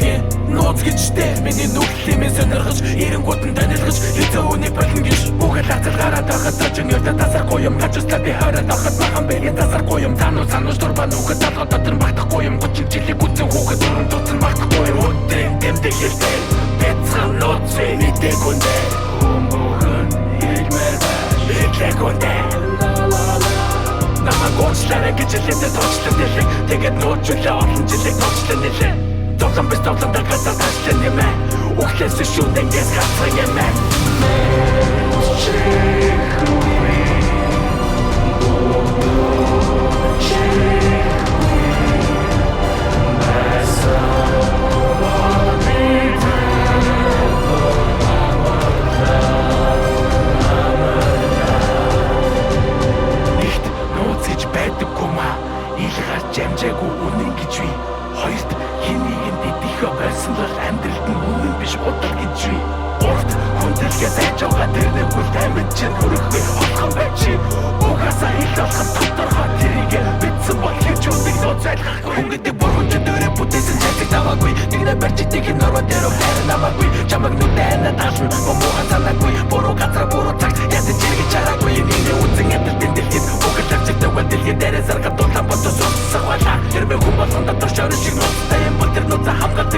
Нууц гэжтэй миний нүглэмээ сонирхож эренгүүд нь танилцгаж хэзээ үнийг болно гэж бүхэл хацал гараад байхад цачин өртө тасархгүй юм гажуултаа би хараад байхад махан бэгийн тасархгүй юм санууч дурбаа нүхэд залгад дотор багтахгүй юм 30 жилийн гүцэн хүүхэд дөрөв дуцсан багтахгүй юм өдрийн тэмдэг хэлтэй бяцхан нууцыг мэдээгүй өмгөн хэлмээр хэлээгүндээ намайг уучлаарай гэж хэлээд тоочлон нэлээ тэгээд нуучлаа олон жилийг тоочлон нэлээ Тоглом без тоглом так хатаа ташлан юм ээ Ухлээс шүтэнгээс гацсан юм ээ Ихт нууц гэж байдаггүй маа ил гарч амжаагүй үнэн гэж би хоёрт хэнийг нь дидихэ байсан бол амьдралд нь үнэн биш бодол гэж би урт хүндэлгээ сайж байгаа тэрний хүл таймд чинь хөрөхгүй олхон байж угаасаа ил олхон тодорхой тэрийг битсэн бол хийж үнийг нууцайлгахгүй хүн гэдэг бурхан ч дөрөв бүтээсэн цайцыг таваагүй нэгнэ барчитыг нь нороо дээр хайр намаагүй чамаг нүдэн таална бомбохан санаагүй буруу газар буруу цагт ядаж чиргэж чараагүй энэ үнэн амьдралын дэлхийд бүхэл тавчигтай дэлхийд дээрээ заргад дулаан бодос усах байлаа хэрвээ хүн болгонд доршоор шиг нууцтай юм бол тэр нууцаа хамгаалж